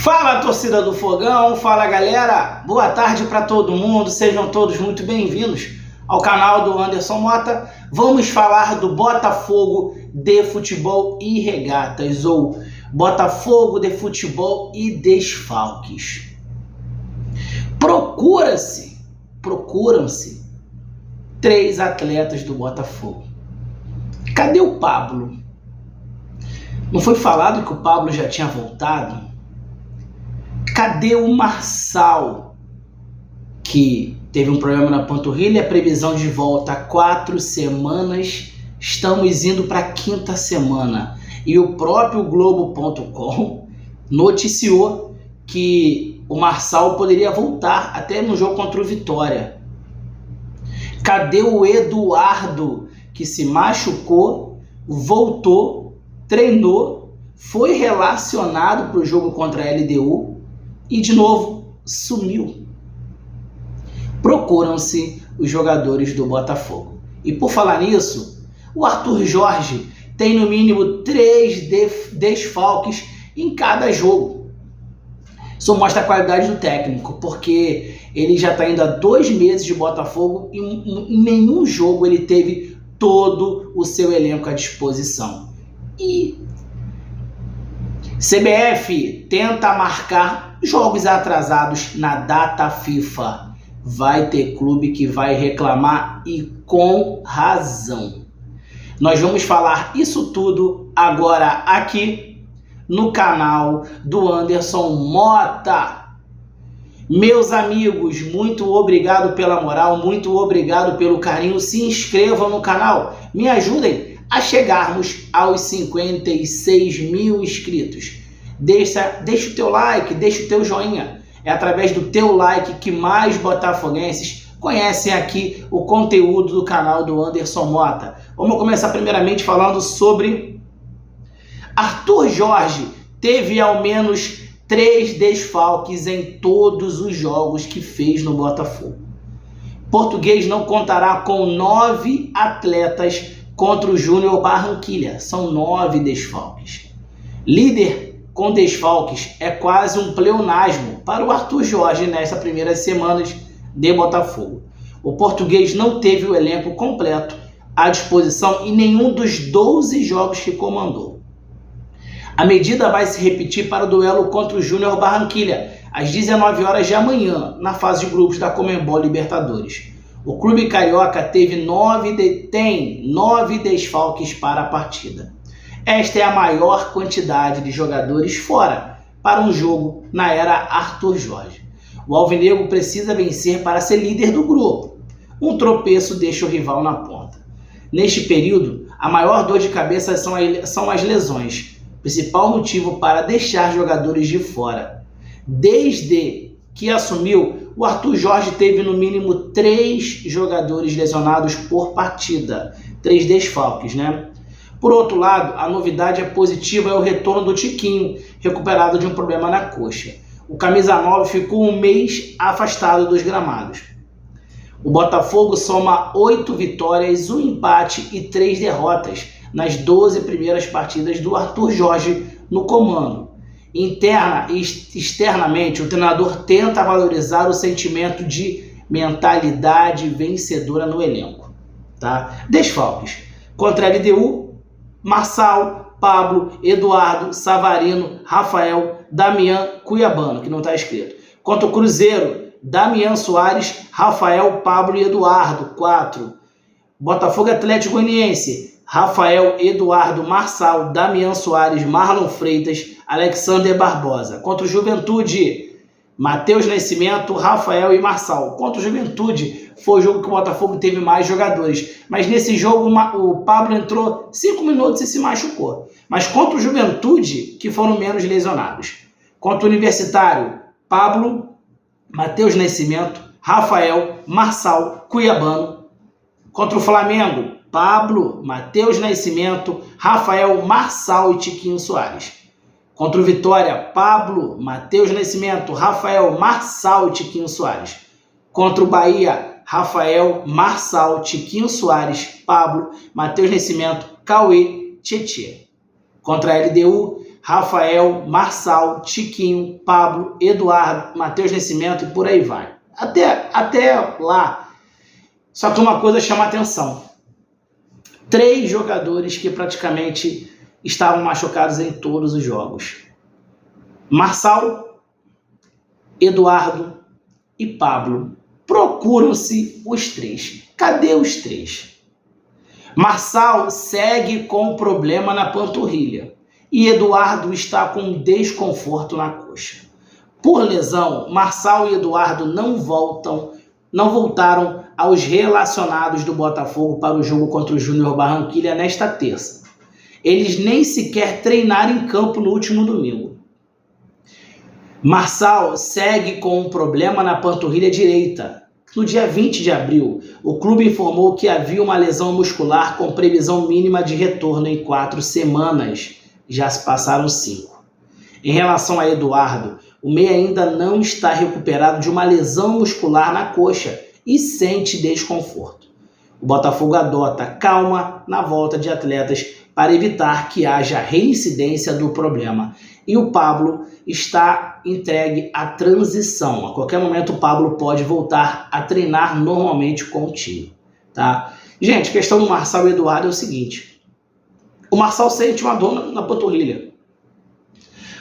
Fala, torcida do Fogão, fala galera, boa tarde para todo mundo, sejam todos muito bem-vindos ao canal do Anderson Mota. Vamos falar do Botafogo de Futebol e Regatas, ou Botafogo de Futebol e Desfalques. Procuram-se 3 atletas do Botafogo. Cadê o Pablo? Não foi falado que o Pablo já tinha voltado? Cadê o Marçal, que teve um problema na panturrilha, a previsão de volta há 4 semanas, estamos indo para a 5ª semana. E o próprio Globo.com noticiou que o Marçal poderia voltar até no jogo contra o Vitória. Cadê o Eduardo, que se machucou, voltou, treinou, foi relacionado para o jogo contra a LDU, e de novo sumiu? Procuram-se os jogadores do Botafogo. E por falar nisso, o Arthur Jorge tem no mínimo 3 desfalques em cada jogo. Isso mostra a qualidade do técnico, porque ele já está indo há 2 meses de Botafogo e em nenhum jogo ele teve todo o seu elenco à disposição. E CBF tenta marcar jogos atrasados na data FIFA. Vai ter clube que vai reclamar, e com razão. Nós vamos falar isso tudo agora aqui no canal do Anderson Mota. Meus amigos, muito obrigado pela moral, muito obrigado pelo carinho. Se inscrevam no canal, me ajudem a chegarmos aos 56 mil inscritos. Deixa o teu like, deixa o teu joinha. É através do teu like que mais botafoguenses conhecem aqui o conteúdo do canal do Anderson Mota. Vamos começar primeiramente falando sobre Arthur Jorge. Teve ao menos 3 desfalques em todos os jogos que fez no Botafogo. Português não contará com 9 atletas contra o Júnior Barranquilla. São 9 desfalques. Líder com desfalques é quase um pleonasmo para o Arthur Jorge nessas primeiras semanas de Botafogo. O português não teve o elenco completo à disposição em nenhum dos 12 jogos que comandou. A medida vai se repetir para o duelo contra o Júnior Barranquilla, às 19 horas de amanhã, na fase de grupos da Conmebol Libertadores. O clube carioca tem 9 desfalques para a partida. Esta é a maior quantidade de jogadores fora para um jogo na era Arthur Jorge. O alvinegro precisa vencer para ser líder do grupo. Um tropeço deixa o rival na ponta. Neste período, a maior dor de cabeça são as lesões, principal motivo para deixar jogadores de fora. Desde que assumiu, o Arthur Jorge teve no mínimo 3 jogadores lesionados por partida. 3 desfalques, né? Por outro lado, a novidade positiva é o retorno do Tiquinho, recuperado de um problema na coxa. O camisa 9 ficou um mês afastado dos gramados. O Botafogo soma 8 vitórias, 1 empate e 3 derrotas nas 12 primeiras partidas do Arthur Jorge no comando. Interna e externamente, o treinador tenta valorizar o sentimento de mentalidade vencedora no elenco. Tá? Desfalques. Contra a LDU, Marçal, Pablo, Eduardo, Savarino, Rafael, Damian, Cuiabano, que não está escrito. Contra o Cruzeiro, Damian Soares, Rafael, Pablo e Eduardo, 4. Botafogo Atlético Goianiense, Rafael, Eduardo, Marçal, Damian Soares, Marlon Freitas, Alexander Barbosa. Contra o Juventude, Matheus Nascimento, Rafael e Marçal. Contra o Juventude, foi o jogo que o Botafogo teve mais jogadores. Mas nesse jogo o Pablo entrou 5 minutos e se machucou. Mas contra o Juventude, que foram menos lesionados. Contra o Universitário, Pablo, Matheus Nascimento, Rafael, Marçal, Cuiabano. Contra o Flamengo, Pablo, Matheus Nascimento, Rafael, Marçal e Tiquinho Soares. Contra o Vitória, Pablo, Matheus Nascimento, Rafael, Marçal e Tiquinho Soares. Contra o Bahia, Rafael, Marçal, Tiquinho Soares, Pablo, Matheus Nascimento, Cauê, Tietê. Contra a LDU, Rafael, Marçal, Tiquinho, Pablo, Eduardo, Matheus Nascimento e por aí vai. Até lá. Só que uma coisa chama atenção. 3 jogadores que praticamente estavam machucados em todos os jogos. Marçal, Eduardo e Pablo. Procuram-se os 3. Cadê os 3? Marçal segue com problema na panturrilha e Eduardo está com desconforto na coxa. Por lesão, Marçal e Eduardo não voltaram aos relacionados do Botafogo para o jogo contra o Júnior Barranquilla nesta terça. Eles nem sequer treinaram em campo no último domingo. Marçal segue com um problema na panturrilha direita. No dia 20 de abril, o clube informou que havia uma lesão muscular com previsão mínima de retorno em 4 semanas. Já se passaram 5. Em relação a Eduardo, o meia ainda não está recuperado de uma lesão muscular na coxa e sente desconforto. O Botafogo adota calma na volta de atletas para evitar que haja reincidência do problema. E o Pablo está entregue à transição. A qualquer momento o Pablo pode voltar a treinar normalmente com o time. Tá? Gente, a questão do Marçal e Eduardo é o seguinte. O Marçal sente uma dor na panturrilha.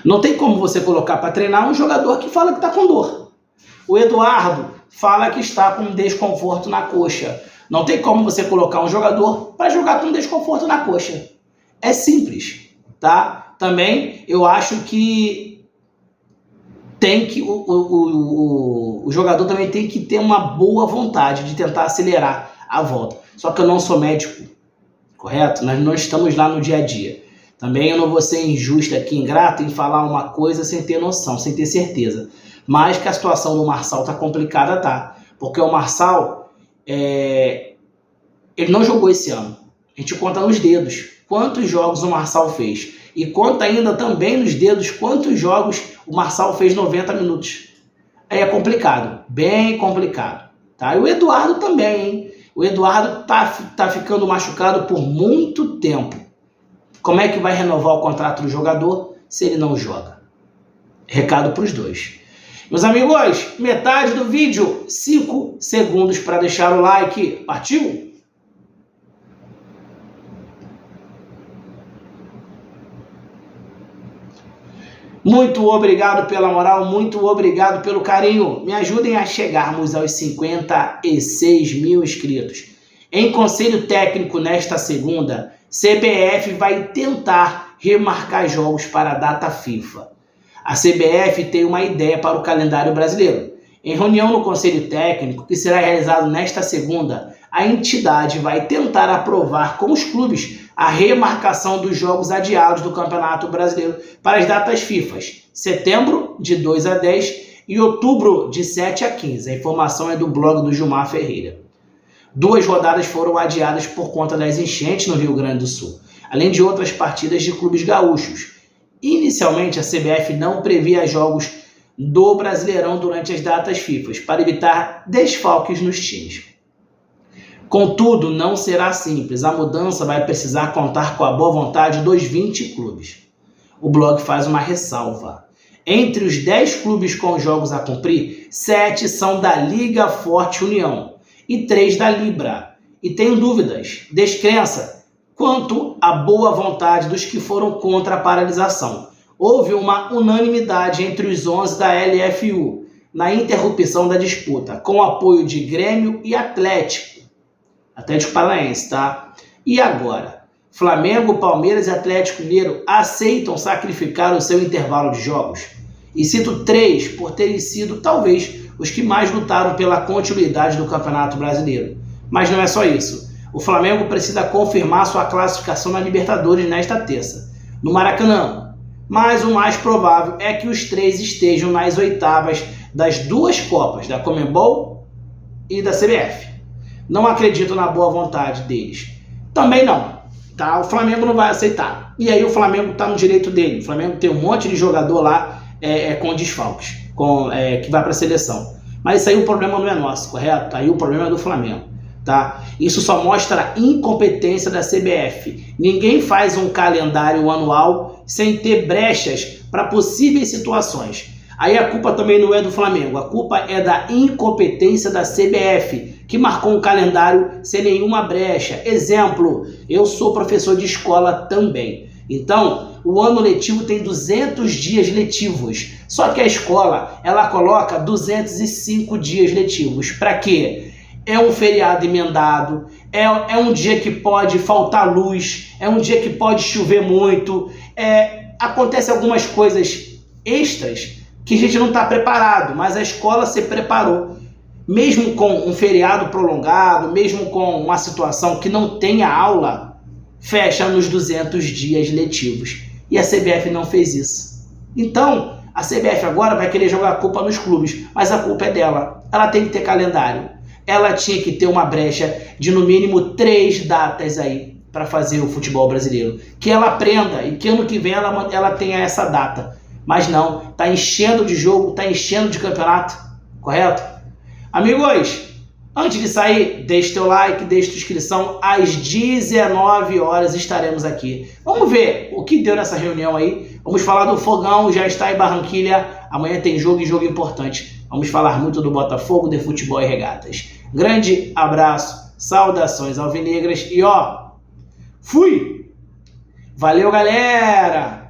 Não tem como você colocar para treinar um jogador que fala que está com dor. O Eduardo fala que está com desconforto na coxa. Não tem como você colocar um jogador para jogar com desconforto na coxa. É simples, tá? Também eu acho que o jogador também tem que ter uma boa vontade de tentar acelerar a volta. Só que eu não sou médico, correto? Nós não estamos lá no dia a dia. Também eu não vou ser injusto aqui, ingrato, em falar uma coisa sem ter noção, sem ter certeza. Mas que a situação do Marçal tá complicada, tá? Porque o Marçal, ele não jogou esse ano. A gente conta nos dedos quantos jogos o Marçal fez. E conta ainda também nos dedos quantos jogos o Marçal fez 90 minutos. Aí é complicado, bem complicado. Tá? E o Eduardo também, hein? O Eduardo tá ficando machucado por muito tempo. Como é que vai renovar o contrato do jogador se ele não joga? Recado para os dois. Meus amigos, metade do vídeo, 5 segundos para deixar o like. Partiu? Muito obrigado pela moral, muito obrigado pelo carinho. Me ajudem a chegarmos aos 56 mil inscritos. Em conselho técnico nesta segunda, CBF vai tentar remarcar jogos para a data FIFA. A CBF tem uma ideia para o calendário brasileiro. Em reunião no conselho técnico, que será realizado nesta segunda, a entidade vai tentar aprovar com os clubes a remarcação dos jogos adiados do Campeonato Brasileiro para as datas FIFA, setembro de 2 a 10 e outubro de 7 a 15. A informação é do blog do Gilmar Ferreira. 2 rodadas foram adiadas por conta das enchentes no Rio Grande do Sul, além de outras partidas de clubes gaúchos. Inicialmente, a CBF não previa jogos do Brasileirão durante as datas FIFA, para evitar desfalques nos times. Contudo, não será simples. A mudança vai precisar contar com a boa vontade dos 20 clubes. O blog faz uma ressalva. Entre os 10 clubes com jogos a cumprir, 7 são da Liga Forte União e 3 da Libra. E tenho dúvidas, descrença, quanto à boa vontade dos que foram contra a paralisação. Houve uma unanimidade entre os 11 da LFU na interrupção da disputa, com o apoio de Grêmio e Atlético Paranaense, tá? E agora? Flamengo, Palmeiras e Atlético Mineiro aceitam sacrificar o seu intervalo de jogos? E cito 3 por terem sido, talvez, os que mais lutaram pela continuidade do Campeonato Brasileiro. Mas não é só isso. O Flamengo precisa confirmar sua classificação na Libertadores nesta terça, no Maracanã. Mas o mais provável é que os 3 estejam nas oitavas das 2 Copas, da Conmebol e da CBF. Não acredito na boa vontade deles. Também não. Tá? O Flamengo não vai aceitar. E aí o Flamengo está no direito dele. O Flamengo tem um monte de jogador lá com desfalques, que vai para a seleção. Mas isso aí o problema não é nosso, correto? Aí o problema é do Flamengo. tá? Isso só mostra a incompetência da CBF. Ninguém faz um calendário anual sem ter brechas para possíveis situações. Aí a culpa também não é do Flamengo, a culpa é da incompetência da CBF, que marcou um calendário sem nenhuma brecha. Exemplo, eu sou professor de escola também. Então, o ano letivo tem 200 dias letivos. Só que a escola, ela coloca 205 dias letivos. Para quê? É um feriado emendado, é um dia que pode faltar luz, é um dia que pode chover muito, acontece algumas coisas extras que a gente não está preparado, mas a escola se preparou. Mesmo com um feriado prolongado, mesmo com uma situação que não tenha aula, fecha nos 200 dias letivos. E a CBF não fez isso. Então, a CBF agora vai querer jogar a culpa nos clubes, mas a culpa é dela. Ela tem que ter calendário. Ela tinha que ter uma brecha de no mínimo 3 datas aí para fazer o futebol brasileiro. Que ela aprenda e que ano que vem ela tenha essa data. Mas não, tá enchendo de jogo, tá enchendo de campeonato, correto? Amigos, antes de sair, deixe teu like, deixe tua inscrição. Às 19 horas estaremos aqui. Vamos ver o que deu nessa reunião aí. Vamos falar do Fogão, já está em Barranquilha. Amanhã tem jogo e jogo importante. Vamos falar muito do Botafogo, de futebol e regatas. Grande abraço, saudações alvinegras e fui! Valeu, galera!